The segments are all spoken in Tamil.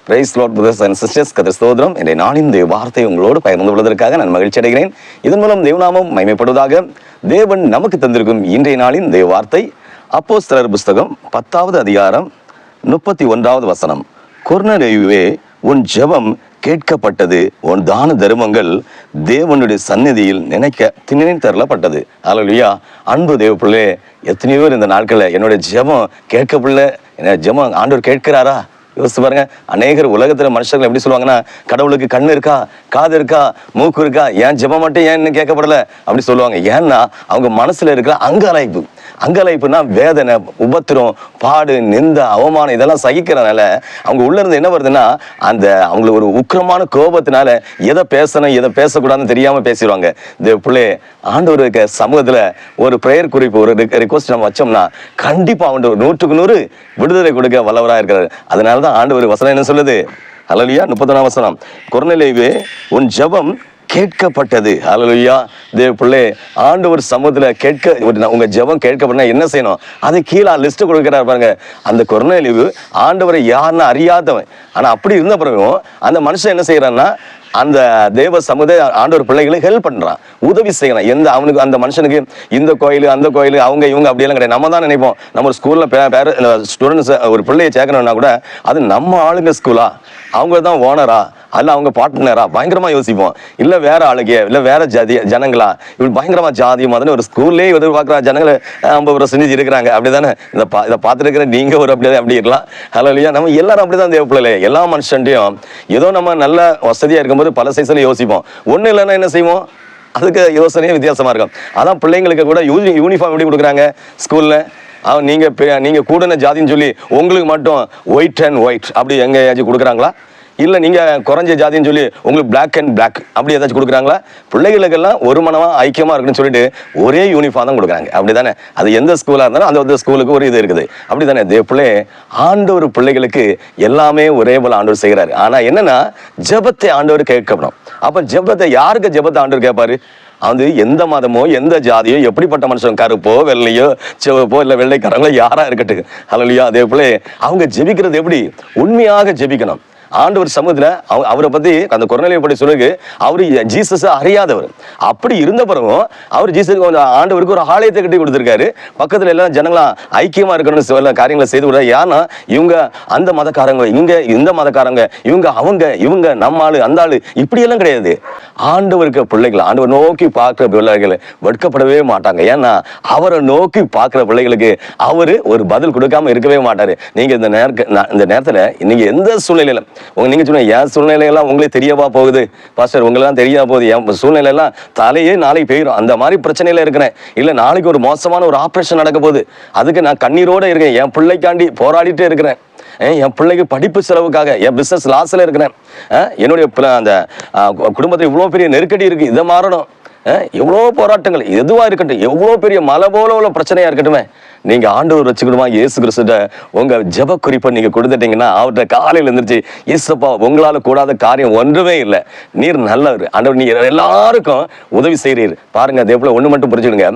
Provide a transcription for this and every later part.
Price lord brothers and sisters. கர்த்தர் ஸ்தோத்திரம். இன்றைய நாளின் இந்த வார்த்தை உங்களோடு பகிர்ந்து கொள்வதற்காக நான் மகிழ்ச்சி அடைகிறேன். இதன் மூலம் தேவநாமம் மகிமைப்படுவதாக. தேவன் நமக்கு தந்திருக்கும் இன்றைய நாளின் தேவ வார்த்தை அப்போஸ்தலர் புஸ்தகம் 10வது அதிகாரம் 31வது வசனம். கொர்நேலியுவே, உன் ஜெபம் கேட்கப்பட்டது, உன் தான தர்மங்கள் தேவனுடைய சந்நிதியில் நினைத்தரப்பட்டது. அல்லேலூயா. அன்பு தேவ பிள்ளை, எத்தனையோ பேர் இந்த நாட்களில் என்னுடைய ஜெபம் கேட்கப்படல, என்ன ஜெபம் ஆண்டவர் கேட்கிறாரா? யோசிச்சு பாருங்க. அநேகர் உலகத்துல மனுஷர்கள் எப்படி சொல்லுவாங்கன்னா, கடவுளுக்கு கண்ணு இருக்கா, காது இருக்கா, மூக்கு இருக்கா, ஏன் ஜெபம் மட்டும் ஏன் இன்னும் கேட்கப்படல அப்படி சொல்லுவாங்க. ஏன்னா அவங்க மனசுல இருக்கிற அங்கலாய்ப்புனா வேதனை, உபத்திரம், பாடு, நிந்த, அவமானம் இதெல்லாம் சகிக்கிறதுனால அவங்க உள்ள இருந்து என்ன வருதுன்னா, அந்த அவங்களுக்கு ஒரு உக்கிரமான கோபத்தினால எதை பேசணும் எதை பேசக்கூடாதுன்னு தெரியாம பேசிடுவாங்க. இந்த பிள்ளை ஆண்டவருக்கு சமூகத்துல ஒரு பிரேயர் குறிப்பு, ஒரு ரிக்வஸ்ட் நம்ம வச்சோம்னா கண்டிப்பா ஆண்டவர் 100% விடுதலை கொடுக்க வல்லவராக இருக்கிறார். அதனாலதான் ஆண்டவர் வசனம் என்ன சொல்லுது? அல்லேலூயா. 31ஆம் வசனம். கொர்நேலியுவே, உன் ஜெபம் கேட்கப்பட்டது. அல்லேலூயா. தேவ பிள்ளை, ஆண்டவர் சமூகத்துல உங்க ஜெபம் கேட்கப்பட்டா என்ன செய்யணும்? அது கீழே லிஸ்ட் கொடுக்கிறார் பாருங்க. அந்த கொர்நேலியு ஆண்டவரை யாருன்னு அறியாதவன். ஆனா அப்படி இருந்த பிறகும் அந்த மனுஷன் என்ன செய்யறான்னா, அந்த தேவ சமுதாய ஆண்டவர் பிள்ளைகளை ஹெல்ப் பண்றான், உதவி செய்யறான். அவனுக்கு அந்த மனுஷனுக்கு இந்த கோயில் அந்த கோயில் அவங்க இவங்க அப்படியெல்லாம் கிடையாது. நம்ம தான் நினைப்போம், நம்ம ஒரு ஸ்கூல்ல ஸ்டூடெண்ட்ஸ் ஒரு பிள்ளையை சேர்க்கணும்னா கூட அது நம்ம ஆளுங்க ஸ்கூலா, அவங்க தான் ஓனரா, அல்ல அவங்க பார்ட்னரா, பயங்கரமா யோசிப்போம். இல்ல வேற ஆளுங்க, இல்ல வேற ஜனங்களா, இப்படி பயங்கரமா ஜாதி மாதிரி ஒரு ஸ்கூல்லே எதிர்பார்க்கிற ஜனங்களை 50% இருக்கிறாங்க. அப்படிதானே? இதை பார்த்துருக்கிற நீங்க ஒரு அப்படி இருக்கலாம். அல்லேலூயா. நம்ம எல்லாரும் அப்படிதான் தேவ பிள்ளைகளே. எல்லா மனுஷன்டையும் ஏதோ நம்ம நல்ல வசதியா இருக்கும்போது பல சைஸ்ல யோசிப்போம். ஒண்ணு இல்லைன்னா என்ன செய்வோம்? அதுக்கு யோசனையே வித்தியாசமா இருக்கும். அதான் பிள்ளைங்களுக்கு கூட யூனிஃபார்ம் எப்படி கொடுக்குறாங்க ஸ்கூல்ல? நீங்க கூடன ஜாதின்னு சொல்லி உங்களுக்கு மட்டும் ஒயிட் அண்ட் ஒயிட் அப்படி எங்கேயாச்சும் கொடுக்குறாங்களா? இல்ல நீங்க குறைஞ்ச ஜாதின்னு சொல்லி உங்களுக்கு பிளாக் அண்ட் பிளாக் அப்படி ஏதாச்சும் கொடுக்குறாங்களா? பிள்ளைகளுக்கெல்லாம் ஒரு மனமா ஐக்கியமா இருக்குன்னு சொல்லிட்டு ஒரே யூனிஃபார்ம் தான் கொடுக்குறாங்க. அப்படிதானே? அது எந்த ஸ்கூலா இருந்தாலும் அந்த ஸ்கூலுக்கு ஒரு இது இருக்குது. அப்படித்தானே? பிள்ளை ஆண்டவர் பிள்ளைகளுக்கு எல்லாமே ஒரே போல ஆண்டவர் செய்கிறாரு. ஆனா என்னன்னா, ஜெபத்தை ஆண்டவர் கேட்கணும். அப்ப ஜெபத்தை யாருக்கு ஜெபத்தை ஆண்டவர் கேட்பாரு? அது எந்த மதமோ எந்த ஜாதியோ எப்படிப்பட்ட மனுஷன், கருப்போ வெள்ளையோ சிவப்போ இல்ல வெள்ளைக்காரங்களோ யாரா இருக்கட்டும். அல்லேலூயா. அதே போல அவங்க ஜெபிக்கிறது எப்படி? உண்மையாக ஜெபிக்கணும். ஆண்டவர் சமூகத்துல அவரை பத்தி அந்த கொர்நேலியை பற்றி சொல்லுங்க, அவரு ஜீசஸ் அறியாதவர். அப்படி இருந்த பிறகும் அவர் ஜீசஸ் ஆண்டவருக்கு ஒரு ஆலயத்தை கட்டி கொடுத்திருக்காரு. பக்கத்துல எல்லாம் ஜனங்களா ஐக்கியமா இருக்கணும்னு சில காரியங்களை செய்து விடுறாரு. ஏன்னா இவங்க அந்த மதக்காரங்க, இவங்க இந்த மதக்காரங்க, இவங்க நம்ம ஆளு அந்த ஆளு இப்படி எல்லாம் கிடையாது. ஆண்டவருக்கு பிள்ளைகள், ஆண்டவர் நோக்கி பார்க்கிற பிள்ளைகள் வெட்கப்படவே மாட்டாங்க. ஏன்னா அவரை நோக்கி பார்க்கிற பிள்ளைகளுக்கு அவரு ஒரு பதில் கொடுக்காம இருக்கவே மாட்டாரு. நீங்க இந்த நேரத்துல நீங்க எந்த சூழ்நிலையில நீங்க சொன்னீங்க, என் சூழ்நிலையெல்லாம் உங்களுக்கு தெரியவா போகுது பாஸ்டர்? உங்களெல்லாம் தெரிய போகுது, என் சூழ்நிலை எல்லாம் தலையே நாளைக்கு போயிடும், அந்த மாதிரி பிரச்சனையில இருக்கிறேன். இல்ல நாளைக்கு ஒரு மோசமான ஒரு ஆபரேஷன் நடக்க போகுது, அதுக்கு நான் கண்ணீரோட இருக்கேன், என் பிள்ளைக்காண்டி போராடிட்டே இருக்கிறேன், என் பிள்ளைக்கு படிப்பு செலவுக்காக, என் பிசினஸ் லாஸ்ல இருக்கிறேன், என்னுடைய அந்த குடும்பத்தில் இவ்வளவு பெரிய நெருக்கடி இருக்கு, இதை மாறணும், எவ்வளோ போராட்டங்கள் எதுவா இருக்கட்டும், எவ்வளோ பெரிய மலை போல உள்ள பிரச்சனையா இருக்கட்டுமே, நீங்க ஆண்டவர் வச்சுக்கிடுமா இயேசு கிறிஸ்துட்ட உங்க ஜெப குறிப்பை நீங்க கொடுத்துட்டீங்கன்னா, அவர்கிட்ட காலையில் இருந்துச்சு, இயேசுப்பா உங்களால கூடாத காரியம் ஒன்றுமே இல்லை, நீர் நல்லவர் ஆண்டவர், நீர் எல்லாருக்கும் உதவி செய்கிறீர். பாருங்க, அதே போல ஒண்ணு மட்டும் புரிஞ்சுடுங்க,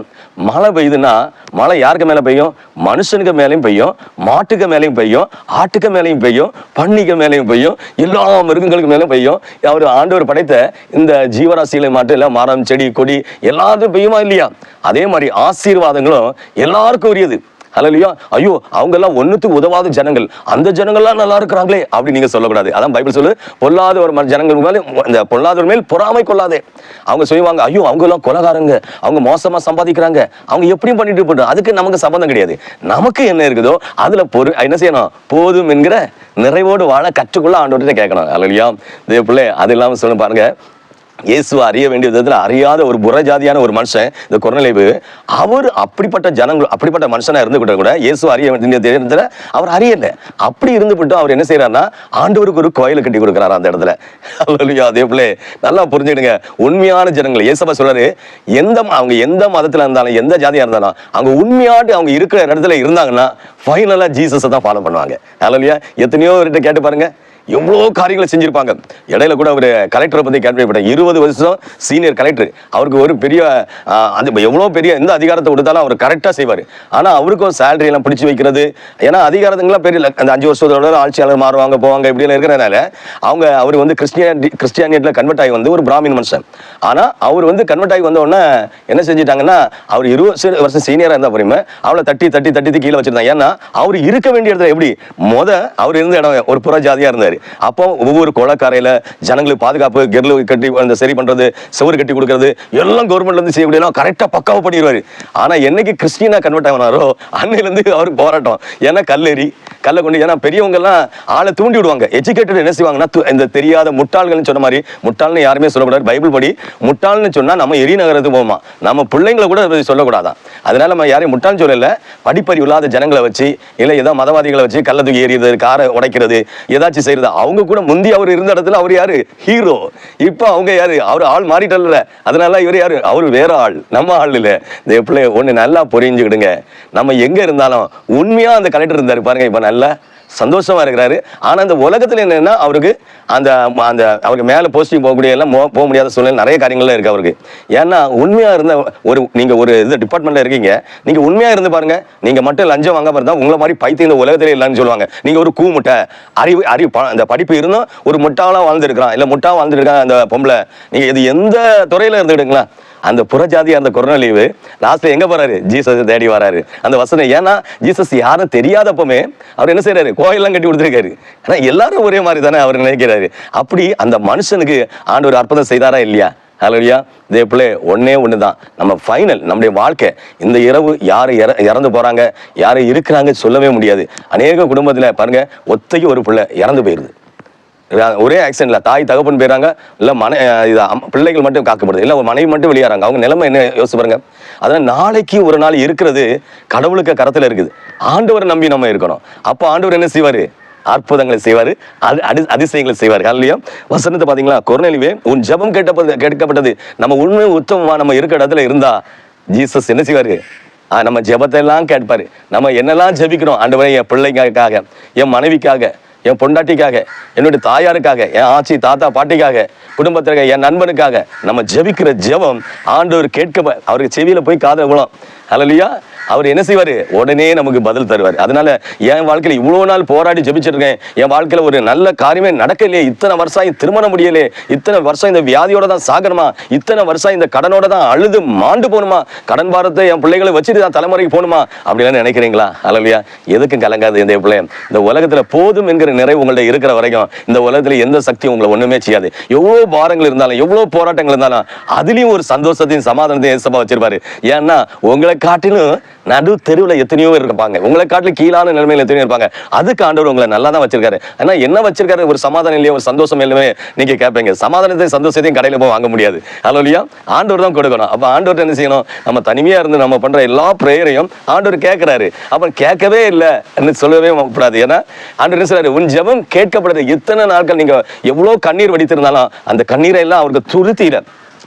மழை பெய்யுதுன்னா மழை யாருக்கு மேல பெய்யும்? மனுஷனுக்கு மேலேயும் பெய்யும், மாட்டுக்கு மேலேயும் பெய்யும், ஆட்டுக்கு மேலேயும் பெய்யும், பன்னிக்கு மேலேயும் பெய்யும், எல்லா மிருகங்களுக்கு மேலும் பெய்யும். அவர் ஆண்டவர் படைத்த இந்த ஜீவராசிகளை மட்டும் இல்ல, மரம் செடி கொடி எல்லாத்துக்கும் பெய்யுமா இல்லையா? அதே மாதிரி ஆசீர்வாதங்களும் எல்லாருக்கும் உரியது. அல்லேலூயா. ஐயோ அவங்க எல்லாம் ஒண்ணுத்துக்கு உதவாத ஜனங்கள், அந்த ஜனங்கள்லாம் நல்லா இருக்கிறாங்களே அப்படி நீங்க சொல்லக்கூடாது. அதான் பைபிள் சொல்லு, பொல்லாத ஒரு ஜனங்கள் மேல, இந்த பொல்லாதவர் மேல் பொறாமை கொள்ளாதே. அவங்க சொல்லுவாங்க, ஐயோ அவங்க எல்லாம் கொலகாரங்க, அவங்க மோசமா சம்பாதிக்கிறாங்க, அவங்க எப்படியும் பண்ணிட்டு போட்டோம், அதுக்கு நமக்கு சம்பந்தம் கிடையாது. நமக்கு என்ன இருக்குதோ அதுல என்ன செய்யணும்? போதும் என்கிற நிறைவோடு வாழ கற்றுக்கொள்ள ஆண்டவர்கிட்ட கேட்கணும். அல்லேலூயா. இதே பிள்ளை அது இல்லாம சொல்ல பாருங்க, இயேசுவை அறிய வேண்டிய விதத்துல அறியாத ஒரு புறஜாதியான ஒரு மனுஷன் இந்த கொர்நேலியு, அவர் அப்படிப்பட்ட மனுஷனா இருந்துகிட்ட கூட இயேசு அறிய வேண்டிய இடத்துல அவர் அறியல. அப்படி இருந்துவிட்டு அவர் என்ன செய்யறாருன்னா, ஆண்டவருக்கு ஒரு கோயிலை கட்டி கொடுக்கிறாரு அந்த இடத்துல. அல்லேலூயா. அதே போல நல்லா புரிஞ்சுக்கிடுங்க, உண்மையான ஜனங்கள் இயேசுவா சொல்றாரு, அவங்க எந்த மதத்துல இருந்தாலும் எந்த ஜாதியா இருந்தாலும் அவங்க உண்மையாட்டு அவங்க இருக்கிற இடத்துல இருந்தாங்கன்னா ஃபைனலா ஜீசஸை தான் ஃபாலோ பண்ணுவாங்க. அல்லேலூயா. எத்தனையோ கேட்டு பாருங்க, எவ்வளோ காரியங்களை செஞ்சிருப்பாங்க. இடையில கூட ஒரு கலெக்டரை பத்தி கேள்விப்பட்டேன். 20 வருஷம் சீனியர் கலெக்டர். அவருக்கு ஒரு பெரிய அந்த எவ்வளோ பெரிய எந்த அதிகாரத்தை கொடுத்தாலும் அவர் கரெக்டாக செய்வார். ஆனால் அவருக்கும் சேலரி எல்லாம் பிடிச்சி வைக்கிறது, ஏன்னா அதிகாரத்துங்களாம் பெரிய அந்த 5 வருஷத்தோட ஆட்சியாளர் மாறுவாங்க போவாங்க இப்படியெல்லாம் இருக்கிறதுனால அவர் வந்து கிறிஸ்டியானிட்டியில் கன்வெர்ட் ஆகி வந்து ஒரு பிராமின் மனுஷன். ஆனால் அவர் வந்து கன்வெர்ட் ஆகி வந்த உடனே என்ன செஞ்சுட்டாங்கன்னா, அவர் 20 வருஷம் சீனியராக இருந்தால் புரியுமே அவளை தட்டி கீழே வச்சிருந்தாங்க. ஏன்னா அவர் இருக்க வேண்டிய இடத்துல எப்படி அவர் இருந்த இடம் ஒரு புற ஜாதியா இருந்தாரு. அப்போ ஒவ்வொரு கொலைக்காரையில ஜனங்களுக்கு பாதுகாப்பு, கெர்லு கட்டி அந்த சரி பண்றது, செவரு கட்டி கொடுக்கறது எல்லாம் கவர்மெண்ட்ல இருந்து செய்யக்கூடிய கரெக்டா பக்காவா பண்ணிடுவாரு. ஆனா என்னைக்கு கிறிஸ்டியனா கன்வெர்ட் ஆனாரோ அன்னையில இருந்து அவருக்கு போராட்டம். ஏன்னா கல்லை கொண்டு, ஏன்னா பெரியவங்க எல்லாம் ஆளை தூண்டி விடுவாங்க. எஜுகேட்டட் என்ன செய்வாங்கன்னா, இந்த தெரியாத முட்டாள்கள்னு சொன்ன மாதிரி, முட்டாள்னு யாருமே சொல்லக்கூடாது. பைபிள் படி முட்டாள்னு சொன்னா நம்ம எரிநகரத்துக்கு போவோமா, நம்ம பிள்ளைங்களை கூட சொல்லக்கூடாதான். அதனால நம்ம யாரையும் முட்டாள்னு சொல்லல, படிப்பறிவு இல்லாத ஜனங்களை வச்சு இல்லை ஏதோ மதவாதிகளை வச்சு கள்ள தூக்கி எறியது, காரை உடைக்கிறது, ஏதாச்சும் செய்யறது. அவங்க கூட முந்தி அவர் இருந்த இடத்துல அவர் யாரு ஹீரோ, இப்ப அவங்க யாரு, அவர் ஆள் மாறிட்டல்ல. அதனால இவர் யாரு, அவர் வேற ஆள், நம்ம ஆள் இல்ல. இந்த எப்படி ஒண்ணு நல்லா புரிஞ்சுக்கிடுங்க. நம்ம எங்க இருந்தாலும் உண்மையா அந்த கலெக்டர் இருந்தாரு பாருங்க, இப்ப நல்லா சந்தோஷமா இருக்கிறாரு. ஆனா அந்த உலகத்துல என்னன்னா அவருக்கு அந்த அந்த அவருக்கு மேல போஸ்டிங் போகக்கூடிய எல்லாம் போக முடியாத சூழ்நிலை நிறைய காரியங்கள்லாம் இருக்கு அவருக்கு. ஏன்னா உண்மையா இருந்த நீங்க ஒரு இது டிபார்ட்மெண்ட்ல இருக்கீங்க, நீங்க உண்மையா இருந்து பாருங்க. நீங்க மட்டும் லஞ்சம் வாங்க இருந்தா உங்களை மாதிரி பைத்தியம் இந்த உலகத்திலே இல்லைன்னு சொல்லுவாங்க. நீங்க ஒரு கூமுட்டை அறிவு அந்த படிப்பு இருந்தும் ஒரு முட்டாளா வாழ்ந்துருக்கான், இல்ல முட்டா வாழ்ந்துருக்கான் அந்த பொம்பளை. நீங்க இது எந்த துறையில இருந்துக்கிட்டுங்களா, அந்த புறஜாதியா அந்த கொரோனா லீவு லாஸ்ட்ல எங்க போறாரு, ஜீசஸ் தேடி வராரு. அந்த வசனம், ஏன்னா ஜீசஸ் யாரும் தெரியாதப்பமே அவர் என்ன செய்யறாரு, கோயிலெல்லாம் கட்டி கொடுத்துருக்காரு. ஆனா எல்லாரும் ஒரே மாதிரி தானே அவர் நினைக்கிறாரு. அப்படி அந்த மனுஷனுக்கு ஆண்டவர் அற்புதம் செய்தாரா இல்லையா? ஹல்லேலூயா. இதே போல ஒன்னே ஒண்ணுதான் நம்ம ஃபைனல், நம்முடைய வாழ்க்கை. இந்த இரவு யாரு இறந்து போறாங்க, யாரு இருக்கிறாங்க சொல்லவே முடியாது. அநேக குடும்பத்துல பாருங்க, ஒத்தைக்கு ஒரு பிள்ளை இறந்து போயிருது. ஒரே ஆக்சிடென்ட்ல தாய் தகப்பன் போயிறாங்க, இல்ல பிள்ளைகள் மட்டும் காக்கப்படுது, இல்ல மனைவி மட்டும் வெளியேறாங்க. அவங்க நிலைமை என்ன யோசிச்சு பாருங்க. அதனால நாளைக்கு ஒரு நாள் இருக்கிறது கடவுளுக்கு கரத்துல இருக்குது. ஆண்டவரை நம்பி நம்ம இருக்கணும். அப்ப ஆண்டவர் என்ன செய்வாரு, அற்புதங்களை செய்வாரு, அதிசயங்களை செய்வாரு. அல்லையா? வசனத்தை பாத்தீங்களா, கொர்நேலியுவே உன் ஜெபம் கேட்கப்பட்டது. நம்ம உண்மை உத்தமமா நம்ம இருக்கிற இடத்துல இருந்தா ஜீசஸ் என்ன செய்வாரு, நம்ம ஜெபத்தை எல்லாம் கேட்பாரு. நம்ம என்னெல்லாம் ஜெபிக்கிறோம், ஆண்டவரே என் பிள்ளைங்களுக்காக, என் மனைவிக்காக, என் பொண்டாட்டிக்காக, என்னுடைய தாயாருக்காக, என் ஆச்சி தாத்தா பாட்டிக்காக, குடும்பத்திற்காக, என் நண்பனுக்காக நம்ம ஜெபிக்கிற ஜெபம் ஆண்டவர் கேட்க, அவருக்கு செவியில போய் காதுல விழும். ஹல்லேலூயா. அவர் என்ன செய்வாரு, உடனே நமக்கு பதில் தருவார். அதனால என் வாழ்க்கையில இவ்வளவு நாள் போராடி ஜெபிச்சிட்டு இருக்கேன், என் வாழ்க்கையில ஒரு நல்ல காரியமே நடக்கலையே, இத்தனை வருஷம் திருமணம் முடியலையே, இத்தனை வருஷம் இந்த வியாதியோட தான் சாகணுமா, இத்தனை வருஷம் இந்த கடனோட தான் அழுது மாண்டு போகணுமா, கடன் பாரத்தை என் பிள்ளைகளை வச்சுட்டு தான் தலைமுறைக்கு போகணுமா அப்படிலாம் நினைக்கிறீங்களா? அல்லையா? எதுக்கும் கலங்காது. இந்த பிள்ளை இந்த உலகத்துல போதும் என்கிற நிறைவு உங்கள்ட்ட இருக்கிற வரைக்கும் இந்த உலகத்துல எந்த சக்தியும் உங்களை ஒண்ணுமே செய்யாது. எவ்வளவு பாரங்கள் இருந்தாலும், எவ்வளவு போராட்டங்கள் இருந்தாலும், அதுலயும் ஒரு சந்தோஷத்தையும் சமாதானத்தையும் ஏசப்பா வச்சிருப்பாரு. ஏன்னா உங்களை காட்டிலும் நடு தெருவில் எத்தனையோ இருப்பாங்க, உங்களை காட்டிலும் கீழான நிலைமையில எத்தனையோ இருப்பாங்க. அதுக்கு ஆண்டவர் உங்களை நல்லா தான் வச்சிருக்காரு. ஆனா என்ன வச்சிருக்காரு, ஒரு சமாதானம் இல்லையா, ஒரு சந்தோஷம் இல்லையே நீங்க கேட்பீங்க. சமாதானத்தையும் சந்தோஷத்தையும் கடையில போய் வாங்க முடியாது. அல்லையா? ஆண்டவர் தான் கொடுக்கணும். அப்ப ஆண்டவர் என்ன செய்யணும், நம்ம தனிமையா இருந்து நம்ம பண்ற எல்லா பிரேயரையும் ஆண்டவர் கேட்கிறாரு. அப்ப கேட்கவே இல்லை சொல்லவே கூடாது. ஏன்னா ஆண்டவர் என்ன சொல்றாரு, உன் ஜெபம் கேட்கப்படுது. இத்தனை நாட்கள் நீங்க எவ்வளவு கண்ணீர் வடித்திருந்தாலும் அந்த கண்ணீரை எல்லாம் அவருக்கு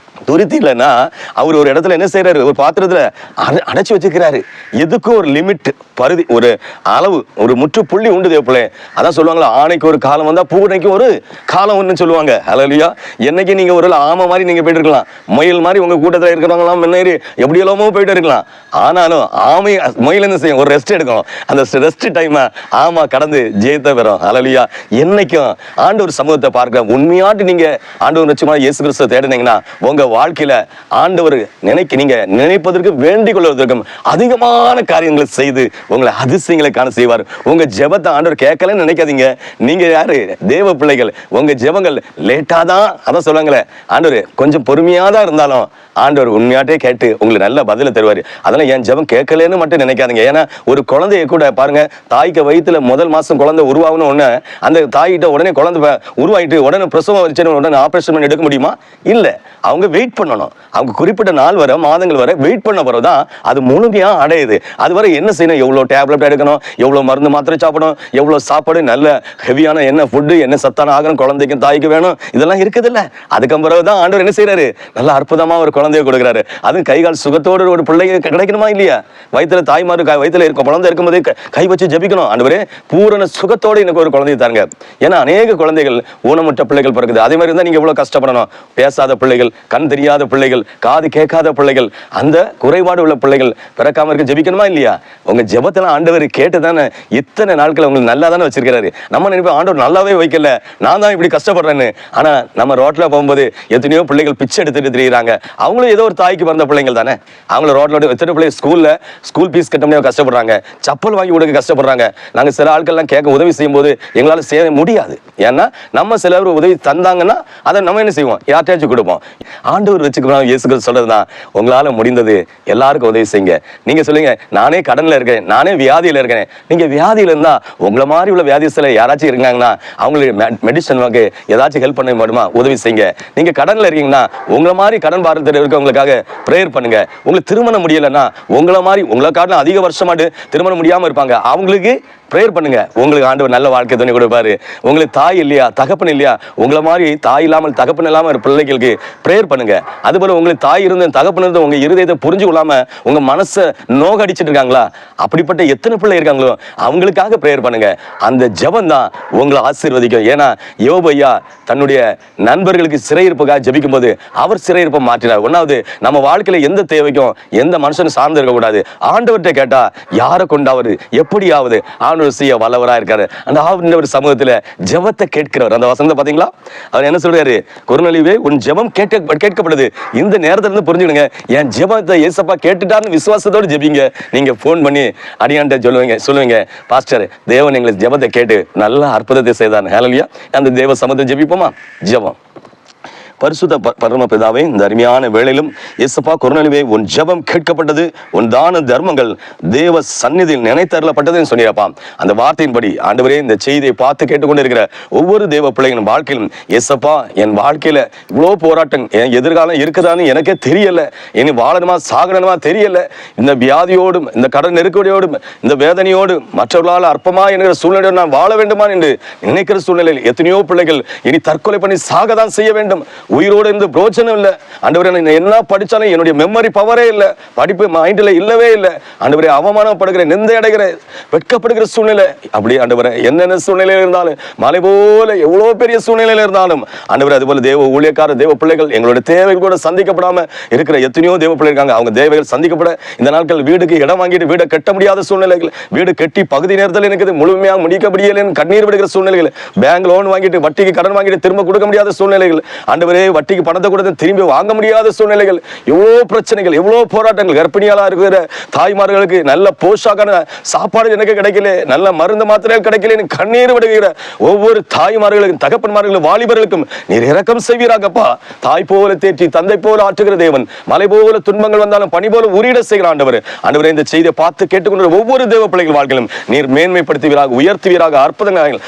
துருத்திலன்னா அவர் ஒரு இடத்துல என்ன செய்யறாரு, ஒரு பாத்திரத்துல அடைச்சு வச்சுக்கிறாரு. எதுக்கும் ஒரு லிமிட், பருதி, ஒரு அளவு, ஒரு முற்றுப்புள்ளி உண்டு தேவப்பிள்ளை. அதான் சொல்லுவாங்களா, ஆணைக்கு ஒரு காலம் வந்தா பூனைக்கு ஒரு காலம் ஒண்ணு சொல்லுவாங்க. ஹல்லேலூயா. என்னைக்கு நீங்க ஒரு ஆமை மாதிரி நீங்க போயிட்டு இருக்கலாம், முயல் மாதிரி உங்க கூட்டத்தில் இருக்கிறவங்களாம் முன்னேறி எப்படி எல்லாமோ போயிட்டு இருக்கலாம். ஆனாலும் முயல் என்ன செய்யும், ஒரு ரெஸ்ட் எடுக்கணும். அந்த ரெஸ்ட் டைம் ஆமா கடந்து ஜெயத்தை பெறும். ஹல்லேலூயா. என்னைக்கும் ஆண்டவர் சமூகத்தை பார்க்க உண்மையாட்டு நீங்க ஆண்டவர் நிச்சயமா இயேசு கிறிஸ்துவை தேடினீங்கன்னா உங்க வாழ்க்கையில ஆண்டவர் நீங்க நினைப்பதற்கு வேண்டிக் கொள்வதற்கும் அதிகமான காரியங்களை செய்து உங்களை அதிசயங்களை காண செய்வார். உங்க ஜெபத்தை ஆண்டவர் கேட்கலன்னு நினைக்காதீங்க. நீங்க யாரு, தேவ பிள்ளைகள். உங்க ஜெபங்கள் லேட்டா தான், அதான் சொல்லுவாங்களே, ஆண்டவர் கொஞ்சம் பொறுமையா தான் இருந்தாலும் ஆண்டவர் உண்மையாட்டே கேட்டு உங்களுக்கு நல்ல பதில தருவாரு. அதெல்லாம் என் ஜெபம் கேட்கலன்னு மட்டும் நினைக்காதீங்க. ஏன்னா ஒரு குழந்தைய கூட பாருங்க, தாய்க்கு வயிற்றுல முதல் மாசம் குழந்தை உருவாகணும் உடனே அந்த தாய்கிட்ட உடனே குழந்தை உருவாயிட்டு உடனே பிரசவம் வச்சு உடனே ஆபரேஷன் பண்ணி எடுக்க முடியுமா? இல்ல. அவங்க வெயிட் பண்ணணும். அவங்க குறிப்பிட்ட நாள் வர, மாதங்கள் வர வெயிட் பண்ண பிறகுதான் அது முழுமையா அடையுது. அது வரை என்ன செய்யணும்? எவ்வளவு டேப்லெட் எடுக்கணும், எவ்வளவு மருந்து மாத்திரை சாப்பிடணும், எவ்வளவு சாப்பாடு, நல்ல ஹெவியான என்ன ஃபுட்டு, என்ன சத்தான ஆகணும் குழந்தைக்கும் தாய்க்கு வேணும், இதெல்லாம் இருக்குது இல்ல. அதுக்கு பிறகுதான் ஆண்டவர் என்ன செய்யறாரு? நல்ல அற்புதமா ஒரு குழந்தைய கொடுக்குறாரு. அதுவும் கைகால் சுகத்தோடு ஒரு பிள்ளை கிடைக்கணுமா இல்லையா? வயிற்றுல தாய்மாரு வயிற்றுல இருக்கும் குழந்தை இருக்கும்போதே கை வச்சு ஜெபிக்கணும், ஆண்டவரே பூரண சுகத்தோடு எனக்கு ஒரு குழந்தைய தாருங்க. ஏன்னா அநேக குழந்தைகள் ஊனமுற்ற பிள்ளைகள் பிறகுது. அதே மாதிரி இருந்தா நீங்க எவ்வளவு கஷ்டப்படணும். பேசாத பிள்ளைகள், கண் தெரியாத பிள்ளைகள், காது கேட்காத பிள்ளைகள், அந்த குறைபாடு உள்ள பிள்ளைகள் பிறக்காம இருக்க ஜெபிக்கணுமா இல்லையா? உங்க ஜெபத்தெல்லாம் ஆண்டவர் கேட்டு தானே இத்தனை நாட்கள் உங்களுக்கு நல்லா தானே வச்சிருக்கிறாரு. நம்ம நினைப்போம் ஆண்டவர் நல்லாவே வைக்கல, நான் தான் இப்படி கஷ்டப்படுறேன்னு. ஆனா நம்ம ரோட்ல போகும்போது எத்தனையோ பிள்ளைகள் பிச்சை எடுத்துட்டு தெரியுறாங்க. அவங்களும் ஏதோ ஒரு தாய்க்கு பிறந்த பிள்ளைகள் தானே. அவங்கள ரோட்ல எத்தனை பிள்ளை ஸ்கூல் ஃபீஸ் கட்ட முடியாம கஷ்டப்படுறாங்க, சப்பல் வாங்கி கொடுக்க கஷ்டப்படுறாங்க. நாங்க சில ஆட்கள்லாம் கேட்க உதவி செய்யும் போது எங்களால செய்ய முடியாது. ஏன்னா நம்ம சிலர் உதவி தந்தாங்கன்னா அதை நம்ம என்ன செய்வோம்? யார்ட்டாச்சும் கொடுப்போம். ஆண்டவர் வச்சுக்கணும். இயேசு கிறிஸ்து சொல்றதுதான், உங்களால முடிந்தது எல்லாருக்கும் உதவி செய்யுங்க. நீங்க சொல்லுங்க, நானே கடன்ல இருக்கேன், நானே வியாதியில இருக்கேன். நீங்க வியாதியில இருந்தா உங்களை மாதிரி உள்ள வியாதிஸ்ல யாராச்சும் இருக்காங்கன்னா அவங்களுக்கு மெடிசன் வாங்க ஏதாச்சும் ஹெல்ப் பண்ண முடியுமா? உதவி செய்யுங்க. நீங்க கடன்ல இருக்கீங்கன்னா உங்களை மாதிரி கடன் பாரத்தில் இருக்கவங்களுக்காக பிரேயர் பண்ணுங்க. உங்களுக்கு திருமணம் முடியலன்னா உங்களை மாதிரி உங்களை காட்டிலும் அதிக வருஷமாட்டு திருமணம் முடியாம இருப்பாங்க, அவங்களுக்கு பிரேயர் பண்ணுங்க. உங்களுக்கு ஆண்டவர் நல்ல வாழ்க்கை துணை கொடுப்பாரு. உங்களுக்கு தாய் இல்லையா, தகப்பன் இல்லையா, உங்களை மாதிரி தாய் இல்லாமல் தகப்பன் இல்லாமல் பிள்ளைகளுக்கு பிரேயர் பண்ணுங்க. அதுபோல உங்களுக்கு தாய் இருந்த தகப்பன் இருந்த உங்க இருதயத்தை புரிஞ்சு கொள்ளாம உங்க மனசை நோகடிச்சிட்டு இருக்காங்களா, அப்படிப்பட்ட எத்தனை பிள்ளை இருக்காங்களோ அவங்களுக்காக பிரேயர் பண்ணுங்க. அந்த ஜெபம் தான் உங்களை ஆசீர்வதிக்கும். ஏன்னா யோபு ஐயா தன்னுடைய நண்பர்களுக்கு சிறையிருப்புக்காக ஜெபிக்கும் போது அவர் சிறையிருப்பை மாற்றினார். ஒன்னாவது, நம்ம வாழ்க்கையில எந்த தேவைக்கும் எந்த மனுஷனும் சார்ந்து இருக்க கூடாது. ஆண்டவர்கிட்ட கேட்டா யாரை கொண்டாவது எப்படியாவது செய்ய வல்லவரா இருக்காரு. அந்த ஆண்டவர் சமூகத்துல ஜெபத்தை கேட்கிறவர். அந்த வசனத்தை பாத்தீங்களா? அவர் என்ன சொல்றாரு? கொர்நேலியுவே, உன் ஜெபம் கேட்கப்படுது. இந்த நேரத்துல இருந்து புரிஞ்சுடுங்க, என் ஜெபத்தை ஏசப்பா கேட்டுட்டாருன்னு விசுவாசத்தோடு ஜெபிங்க. நீங்க போன் பண்ணி அடியான்ட்ட சொல்லுவீங்க, பாஸ்டர் தேவன் எங்களுக்கு ஜெபத்தை கேட்டு நல்ல அற்புதத்தை செய்தார். ஹல்லேலூயா. அந்த தேவ சமூகத்தை ஜெபிப்போமா? ஜெபம். பரிசுத்த பரமபிதாவே, இந்த அருமையான வேளையிலும் இயேசுப்பா, கொர்நேலியுவே, உன் ஜெபம் கேட்கப்பட்டது, உன் தான தர்மங்கள் தேவ சந்நிதியில் நினைத்தரப்பட்டதுன்னு சொன்னீரப்பா. அந்த வார்த்தையின்படி ஆண்டவரே, இந்த செய்தியை பார்த்து கேட்டுக்கொண்டு இருக்கிற ஒவ்வொரு தேவ பிள்ளைகளின் வாழ்க்கையிலும் இயேசுப்பா, என் வாழ்க்கையில இவ்வளோ போராட்டம், என் எதிர்காலம் இருக்குதான்னு எனக்கே தெரியல, இனி வாழணுமா சாகணுமா தெரியல, இந்த வியாதியோடும் இந்த கடன் நெருக்கடியோடும் இந்த வேதனையோடு மற்றவர்களால் அற்பமா என்கிற சூழ்நிலையோடு நான் வாழ வேண்டுமா என்று நினைக்கிற சூழ்நிலையில் எத்தனையோ பிள்ளைகள் இனி தற்கொலை பண்ணி சாகதான் செய்ய வேண்டும். உயிரோடு இருந்து பிரோஜனம் இல்லை. ஆண்டவரே, என்ன படிச்சாலும் என்னுடைய மெமரி பவரே இல்லை, படிப்பு மைண்ட்ல இல்லவே இல்லை. ஆண்டவரே, அவமானப்படுகிற, நிந்தை அடைகிற, வெட்கப்படுகிற சூழ்நிலை. அப்படி ஆண்டவரே, என்னென்ன சூழ்நிலையில் இருந்தாலும், மலை போல எவ்வளவு பெரிய சூழ்நிலையில இருந்தாலும் ஆண்டவரே, அதுபோல தேவ ஊழியக்கார தேவ பிள்ளைகள் எங்களுடைய தேவைகள் கூட சந்திக்கப்படாம இருக்கிற எத்தனையோ தேவ பிள்ளை இருக்காங்க. அவங்க தேவைகள் சந்திக்கப்பட இந்த நாட்கள் வீடுக்கு இடம் வாங்கிட்டு வீடை கட்ட முடியாத சூழ்நிலைகள், வீடு கட்டி பகுதி நேரத்தில் எனக்கு முழுமையாக முடிக்க முடியலன்னு கண்ணீர் விடுகிற சூழ்நிலைகள், பேங்க் லோன் வாங்கிட்டு வட்டிக்கு கடன் வாங்கிட்டு திரும்ப கொடுக்க முடியாத சூழ்நிலைகள், ஆண்டவரே வட்டிக்கு பணத்தை கொடுத்து திரும்பி வாங்க முடியாத சூழ்நிலைகள், எவ்வளவு பிரச்சனைகள், எவ்வளவு போராட்டங்கள், கர்ப்பிணியாளா இருக்கிற தாய்மார்களுக்கு நல்ல போஷாக்கான சாப்பாடு எனக்கு கிடைக்கல, நல்ல மருந்து மாத்திரைகள் கிடைக்கல, கண்ணீர் விடுகிற ஒவ்வொரு தாய்மார்களுக்கும் தகப்பன்மார்களுக்கும் வாலிபர்களுக்கும் நீர் இரக்கம் செய்வீராகப்பா. தாய் போல தேற்றி தந்தை போல ஆற்றுகிற தேவன், மலை போல துன்பங்கள் வந்தாலும் பனி போல உரியிட செய்கிற ஆண்டவர். ஆண்டவரே, இந்த செய்தியை பார்த்து கேட்டுக்கொண்ட ஒவ்வொரு தேவ பிள்ளைகள் வாழ்க்கையிலும் நீர் மேன்மைப்படுத்துவீராக, உயர்த்துவீராக, அற்புதங்கள்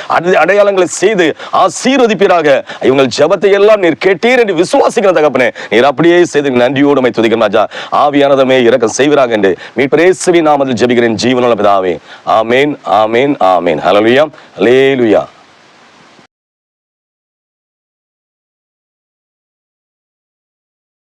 அடையாளங்களை செய்து ஆசீர்வதிப்பீராக. இவங்கள் ஜெபத்தை எல்லாம் நீர் கேட்டீர் என்று விசுவாசிக்கிற தகப்பனே, நீர் அப்படியே செய்து நன்றியோடு உம்மை துதிக்கிறேன் ராஜா. ஆவியானவரே, இரக்கம் செய்வீராக என்று மீட்பர் இயேசுவின் நாமத்தில் ஜெபிக்கிறேன் ஜீவனுள்ள பிதாவே. ஆமென், ஆமென், ஆமென். ஹல்லேலூயா, ஹல்லேலூயா.